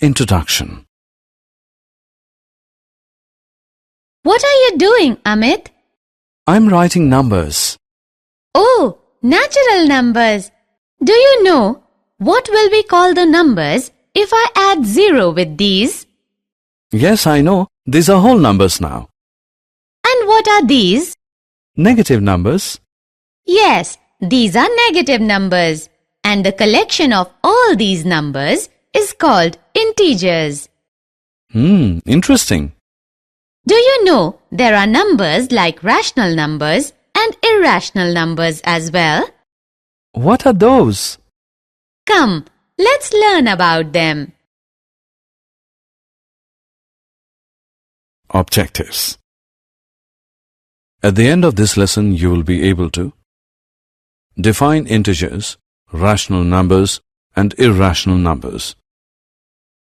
Introduction. What are you doing, Amit? I'm writing numbers. Oh, natural numbers. Do you know what will we call the numbers if I add 0 with these? Yes, I know. These are whole numbers now. And what are these? Negative numbers. Yes, these are negative numbers. And the collection of all these numbers is called integers. Interesting. Do you know there are numbers like rational numbers and irrational numbers as well? What are those? Come, let's learn about them. Objectives. At the end of this lesson, you will be able to define integers, rational numbers, and irrational numbers.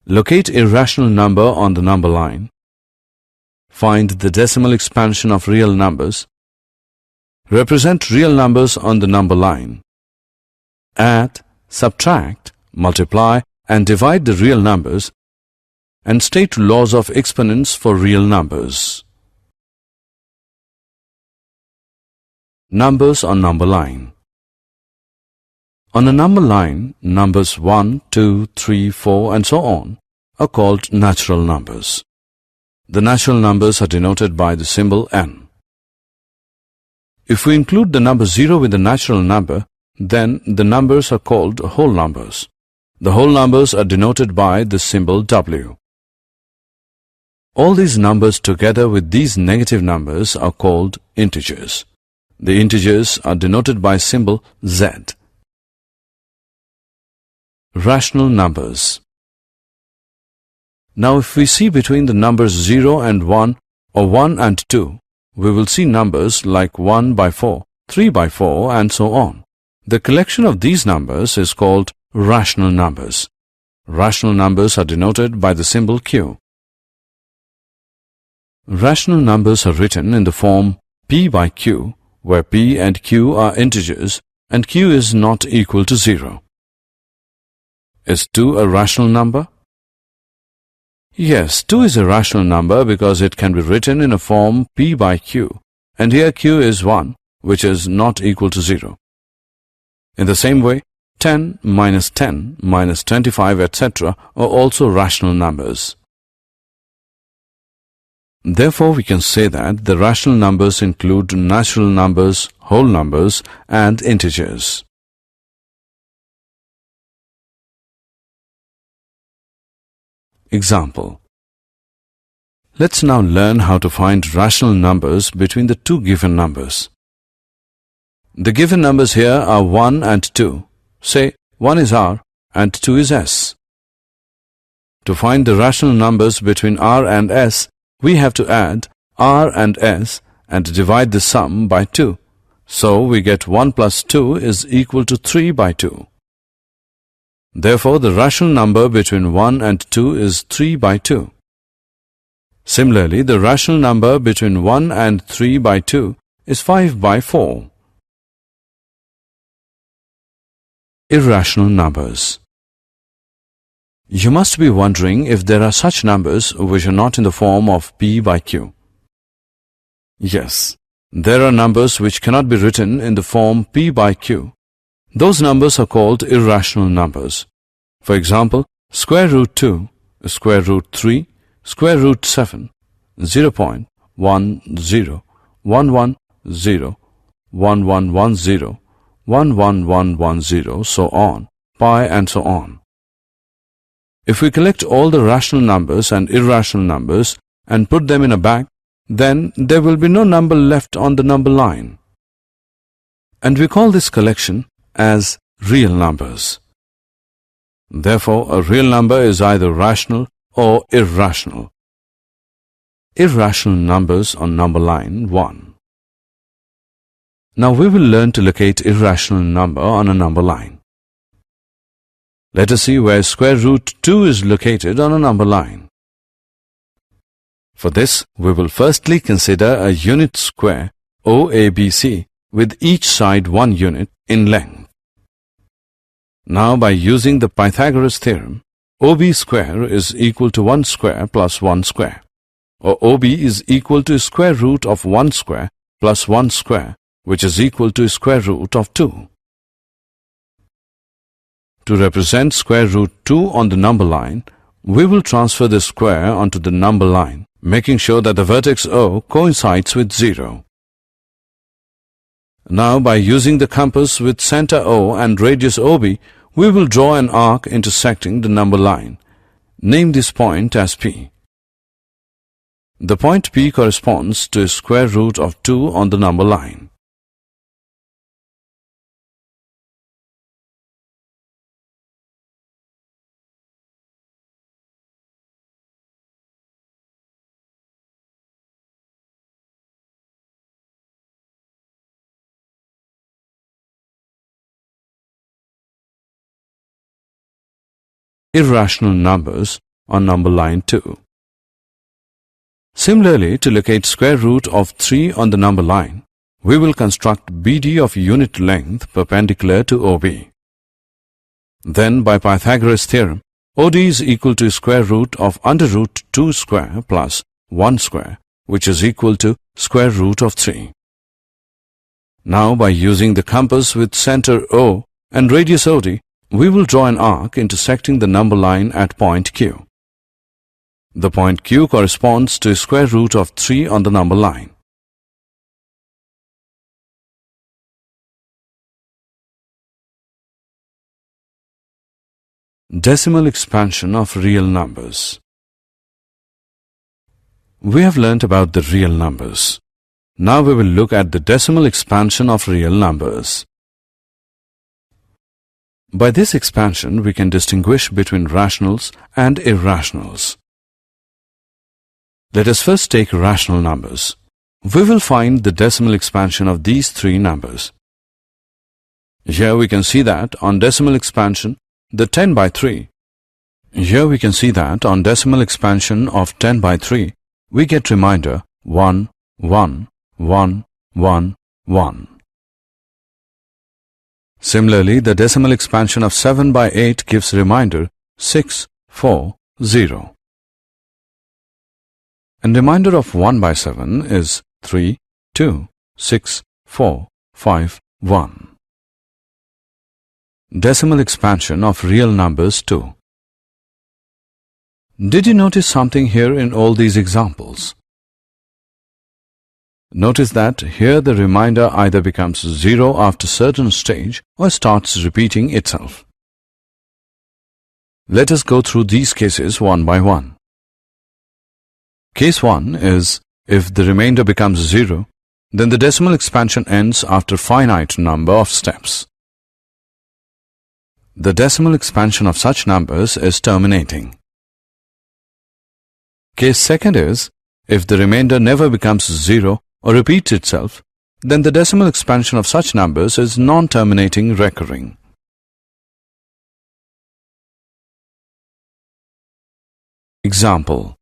Locate irrational number on the number line. Find the decimal expansion of real numbers. Represent real numbers on the number line. Add, subtract, multiply, and divide the real numbers, and state laws of exponents for real numbers. Numbers on number line. On a number line, numbers 1, 2, 3, 4, and so on are called natural numbers. The natural numbers are denoted by the symbol n. If we include the number 0 with the natural number, then the numbers are called whole numbers. The whole numbers are denoted by the symbol w. All these numbers together with these negative numbers are called integers. The integers are denoted by symbol z. Rational numbers. Now if we see between the numbers 0 and 1 or 1 and 2, we will see numbers like 1 by 4, 3 by 4 and so on. The collection of these numbers is called rational numbers. Rational numbers are denoted by the symbol q. Rational numbers are written in the form p by q, where p and q are integers and q is not equal to 0. Is 2 a rational number? Yes, 2 is a rational number because it can be written in a form p by q, and here q is 1, which is not equal to 0. In the same way, 10 minus 25, etc. are also rational numbers. Therefore, we can say that the rational numbers include natural numbers, whole numbers, and integers. Example. Let's now learn how to find rational numbers between the two given numbers. The given numbers here are 1 and 2. Say 1 is r and 2 is s. To find the rational numbers between r and s, we have to add r and s and divide the sum by 2. So we get 1 plus 2 is equal to 3 by 2. Therefore, the rational number between 1 and 2 is 3 by 2. Similarly, the rational number between 1 and 3 by 2 is 5 by 4. Irrational numbers. You must be wondering if there are such numbers which are not in the form of p by q. Yes, there are numbers which cannot be written in the form p by q. Those numbers are called irrational numbers. For example, square root 2, square root 3, square root 7, 0.10, 1110, 1110, 11110, so on, pi and so on. If we collect all the rational numbers and irrational numbers and put them in a bag, then there will be no number left on the number line. And we call this collection as real numbers. Therefore, a real number is either rational or irrational. Irrational numbers on number line 1. Now we will learn to locate irrational number on a number line. Let us see where square root 2 is located on a number line. For this, we will firstly consider a unit square OABC with each side 1 unit in length. Now, by using the Pythagoras theorem, OB square is equal to 1 square plus 1 square, or OB is equal to square root of 1 square plus 1 square, which is equal to square root of 2. To represent square root 2 on the number line, we will transfer the square onto the number line, making sure that the vertex O coincides with 0. Now, by using the compass with center O and radius OB, we will draw an arc intersecting the number line. Name this point as P. The point P corresponds to square root of 2 on the number line. Irrational numbers on number line 2. Similarly, to locate square root of 3 on the number line, we will construct BD of unit length perpendicular to OB. Then, by Pythagoras theorem, OD is equal to square root of under root 2 square plus 1 square, which is equal to square root of 3. Now, by using the compass with center O and radius OD, we will draw an arc intersecting the number line at point Q. The point Q corresponds to square root of 3 on the number line. Decimal expansion of real numbers. We have learnt about the real numbers. Now we will look at the decimal expansion of real numbers. By this expansion, we can distinguish between rationals and irrationals. Let us first take rational numbers. We will find the decimal expansion of these three numbers. Here we can see that on decimal expansion, the 10 by 3. Here we can see that on decimal expansion of 10 by 3, we get remainder 1, 1, 1, 1, 1. Similarly, the decimal expansion of 7 by 8 gives remainder 6, 4, 0. And remainder of 1 by 7 is 3, 2, 6, 4, 5, 1. Decimal expansion of real numbers too. Did you notice something here in all these examples? Notice that here the remainder either becomes 0 after certain stage or starts repeating itself. Let us go through these cases one by one. Case 1 is, if the remainder becomes 0, then the decimal expansion ends after finite number of steps. The decimal expansion of such numbers is terminating. Case 2 is, if the remainder never becomes 0 or repeats itself, then the decimal expansion of such numbers is non-terminating recurring. Example.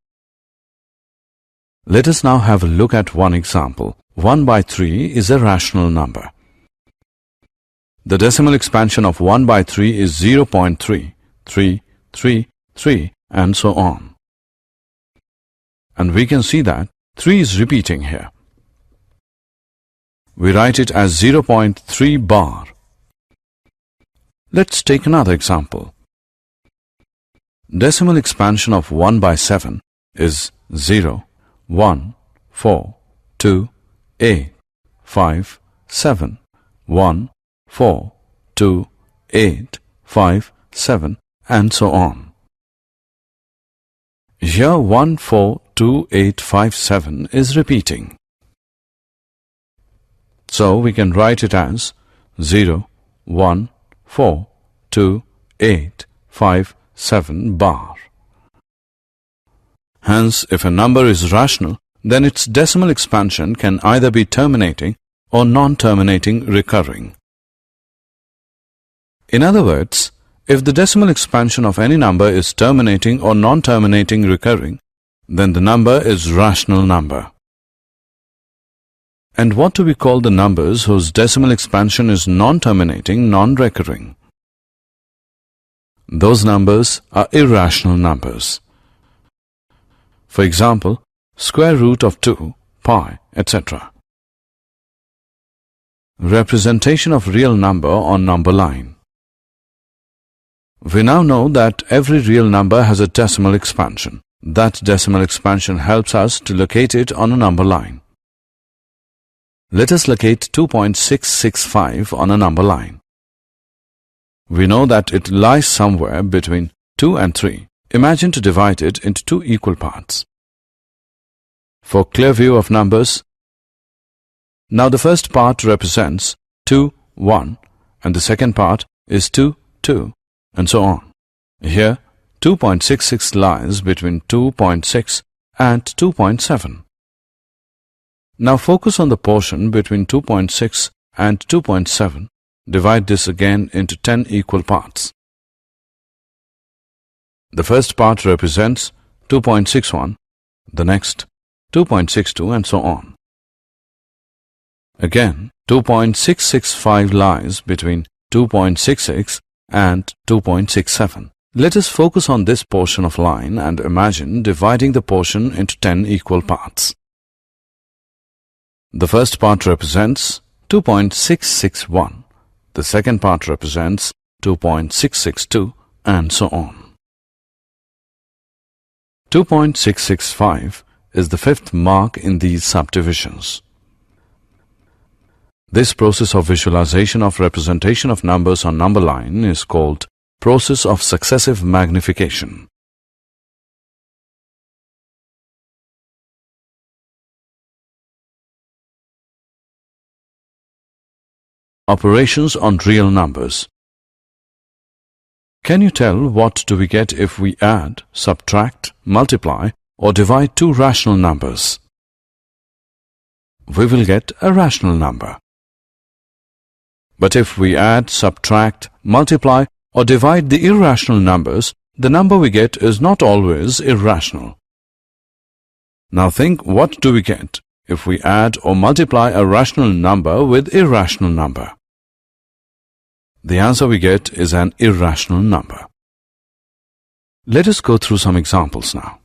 Let us now have a look at one example. 1 by 3 is a rational number. The decimal expansion of 1 by 3 is 0.3, 3, 3, 3, and so on. And we can see that 3 is repeating here. We write it as 0.3 bar. Let's take another example. Decimal expansion of 1 by 7 is 0, 1, 4, 2, 8, 5, 7, 1, 4, 2, 8, 5, 7, and so on. Here 1, 4, 2, 8, 5, 7 is repeating. So we can write it as 0, 1, 4, 2, 8, 5, 7 bar. Hence, if a number is rational, then its decimal expansion can either be terminating or non-terminating recurring. In other words, if the decimal expansion of any number is terminating or non-terminating recurring, then the number is rational number. And what do we call the numbers whose decimal expansion is non-terminating, non-recurring? Those numbers are irrational numbers. For example, square root of 2, pi, etc. Representation of real number on number line. We now know that every real number has a decimal expansion. That decimal expansion helps us to locate it on a number line. Let us locate 2.665 on a number line. We know that it lies somewhere between 2 and 3. Imagine to divide it into two equal parts. For clear view of numbers, now the first part represents 2, 1, and the second part is 2, 2, and so on. Here, 2.66 lies between 2.6 and 2.7. Now focus on the portion between 2.6 and 2.7. Divide this again into 10 equal parts. The first part represents 2.61, the next 2.62, and so on. Again, 2.665 lies between 2.66 and 2.67. Let us focus on this portion of line and imagine dividing the portion into 10 equal parts. The first part represents 2.661. The second part represents 2.662, and so on. 2.665 is the fifth mark in these subdivisions. This process of visualization of representation of numbers on number line is called process of successive magnification. Operations on real numbers. Can you tell what do we get if we add, subtract, multiply, or divide two rational numbers? We will get a rational number. But if we add, subtract, multiply, or divide the irrational numbers, the number we get is not always irrational. Now think, what do we get if we add or multiply a rational number with irrational number? The answer we get is an irrational number. Let us go through some examples now.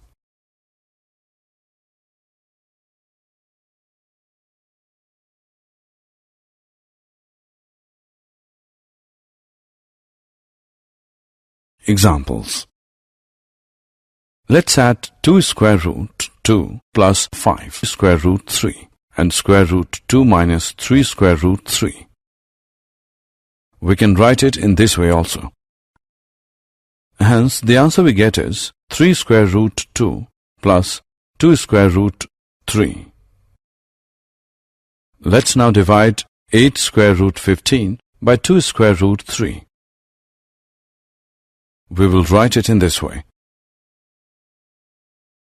Examples. Let's add 2 square root 2 plus 5 square root 3 and square root 2 minus 3 square root 3. We can write it in this way also. Hence, the answer we get is 3 square root 2 plus 2 square root 3. Let's now divide 8 square root 15 by 2 square root 3. We will write it in this way.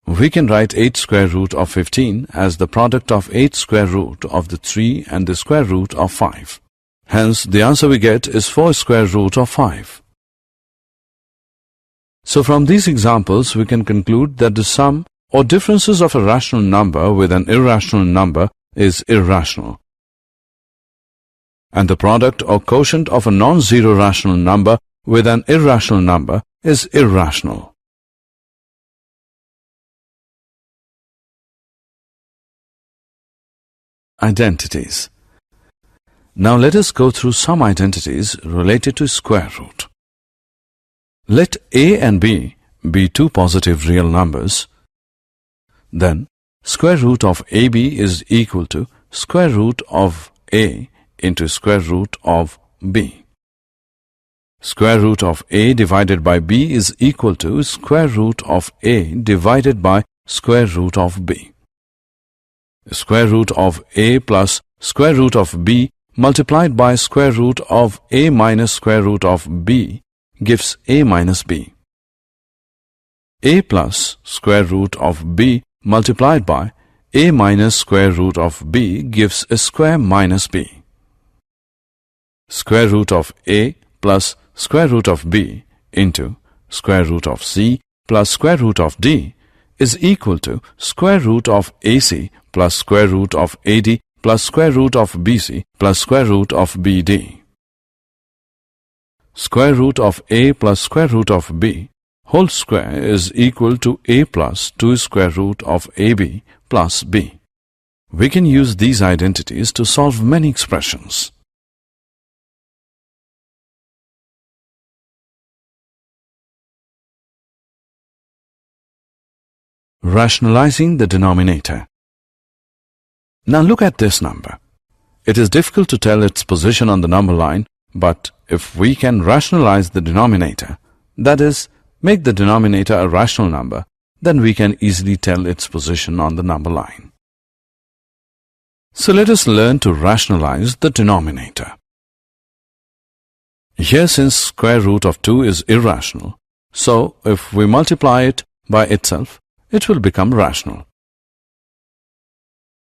We can write 8 square root of 15 as the product of 8 square root of the 3 and the square root of 5. Hence, the answer we get is 4 square root of 5. So from these examples, we can conclude that the sum or differences of a rational number with an irrational number is irrational, and the product or quotient of a non-zero rational number with an irrational number is irrational. Identities. Now let us go through some identities related to square root. Let a and b be two positive real numbers. Then square root of ab is equal to square root of a into square root of b. Square root of a divided by b is equal to square root of a divided by square root of b. Square root of a plus square root of b multiplied by square root of a minus square root of b gives a minus b. A plus square root of b multiplied by a minus square root of b gives a square minus b. Square root of a plus square root of b into square root of c plus square root of d is equal to square root of ac plus square root of ad plus square root of bc plus square root of bd. square root of a plus square root of b whole square is equal to a plus 2 square root of ab plus b. We can use these identities to solve many expressions. Rationalizing the denominator. Now look at this number. It is difficult to tell its position on the number line, but if we can rationalize the denominator, that is, make the denominator a rational number, then we can easily tell its position on the number line. So let us learn to rationalize the denominator. Here, since square root of 2 is irrational, so if we multiply it by itself, it will become rational.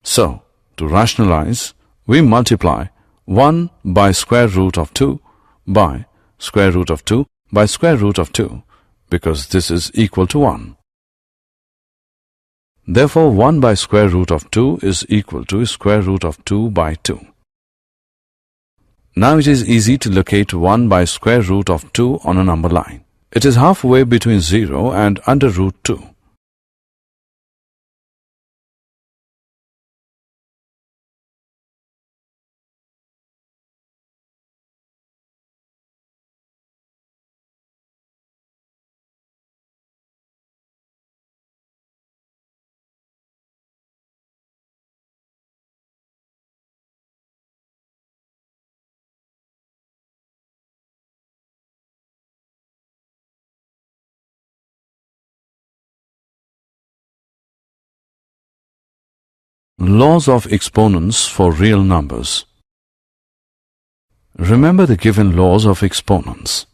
So, to rationalize, we multiply 1 by square root of 2 by square root of 2 by square root of 2, because this is equal to 1. Therefore, 1 by square root of 2 is equal to square root of 2 by 2. Now it is easy to locate 1 by square root of 2 on a number line. It is halfway between 0 and under root 2. Laws of exponents for real numbers. Remember the given laws of exponents.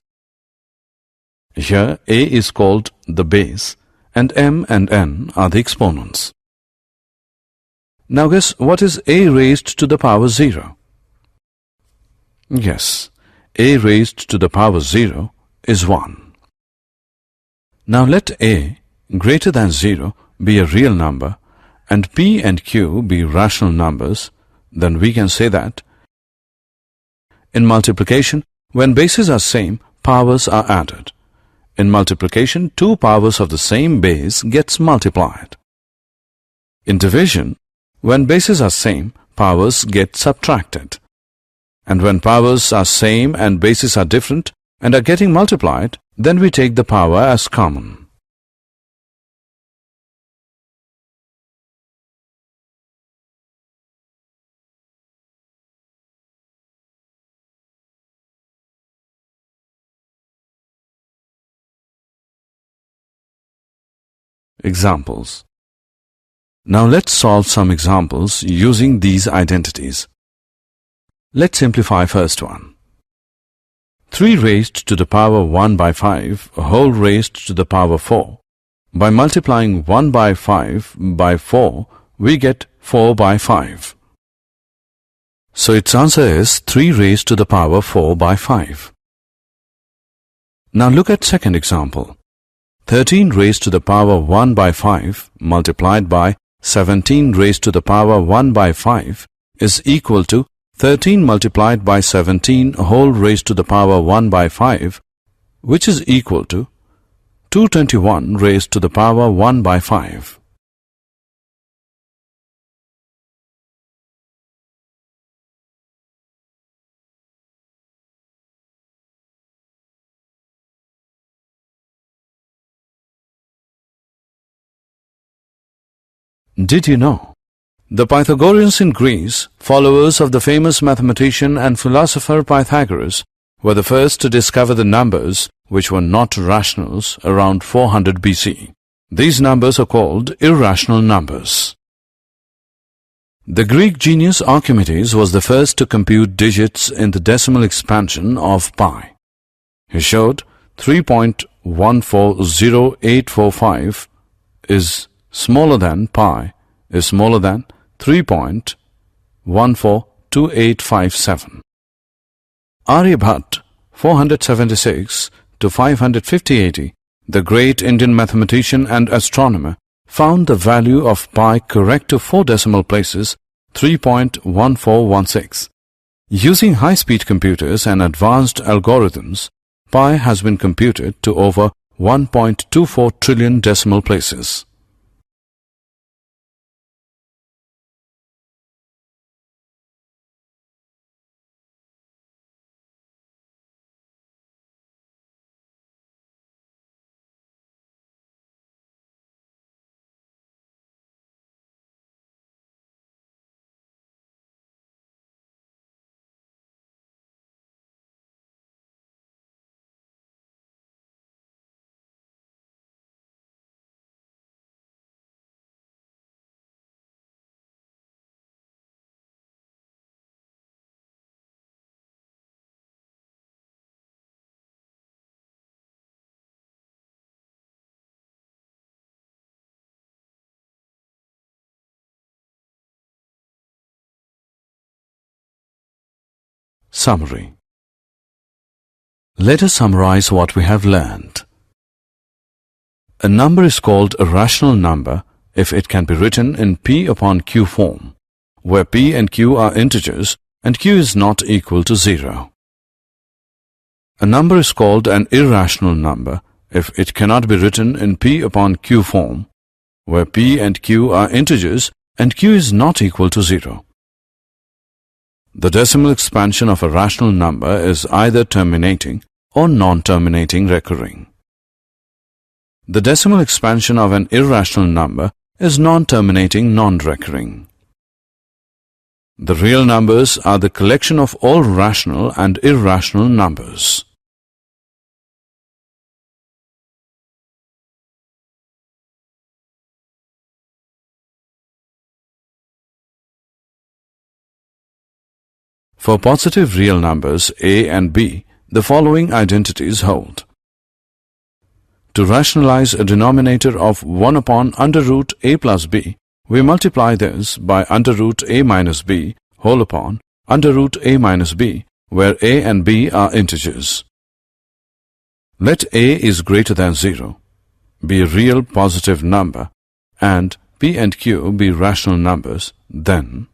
Here a is called the base and m and n are the exponents. Now guess what is a raised to the power 0? Yes, a raised to the power 0 is 1. Now let a greater than 0 be a real number and p and q be rational numbers, then we can say that in multiplication, when bases are same, powers are added. In multiplication, two powers of the same base gets multiplied. In division, when bases are same, powers get subtracted. And when powers are same and bases are different and are getting multiplied, then we take the power as common. Examples. Now let's solve some examples using these identities. Let's simplify first one. 3 raised to the power 1 by 5 whole raised to the power 4. By multiplying 1 by 5 by 4, we get 4 by 5. So its answer is 3 raised to the power 4 by 5. Now look at second example. 13 raised to the power 1 by 5 multiplied by 17 raised to the power 1 by 5 is equal to 13 multiplied by 17 whole raised to the power 1 by 5, which is equal to 221 raised to the power 1 by 5. Did you know? The Pythagoreans in Greece, followers of the famous mathematician and philosopher Pythagoras, were the first to discover the numbers which were not rationals around 400 BC. These numbers are called irrational numbers. The Greek genius Archimedes was the first to compute digits in the decimal expansion of pi. He showed 3.140845 is smaller than pi is smaller than 3.142857. Aryabhat, 476 to 550 AD, the great Indian mathematician and astronomer, found the value of pi correct to 4 decimal places, 3.1416. Using high-speed computers and advanced algorithms, pi has been computed to over 1.24 trillion decimal places. Summary. Let us summarize what we have learned. A number is called a rational number if it can be written in P upon Q form, where P and Q are integers and Q is not equal to 0. A number is called an irrational number if it cannot be written in P upon Q form, where P and Q are integers and Q is not equal to 0. The decimal expansion of a rational number is either terminating or non-terminating recurring. The decimal expansion of an irrational number is non-terminating non-recurring. The real numbers are the collection of all rational and irrational numbers. For positive real numbers a and b, the following identities hold. To rationalize a denominator of 1 upon under root a plus b, we multiply this by under root a minus b whole upon under root a minus b, where a and b are integers. Let a is greater than 0, be a real positive number, and p and q be rational numbers, then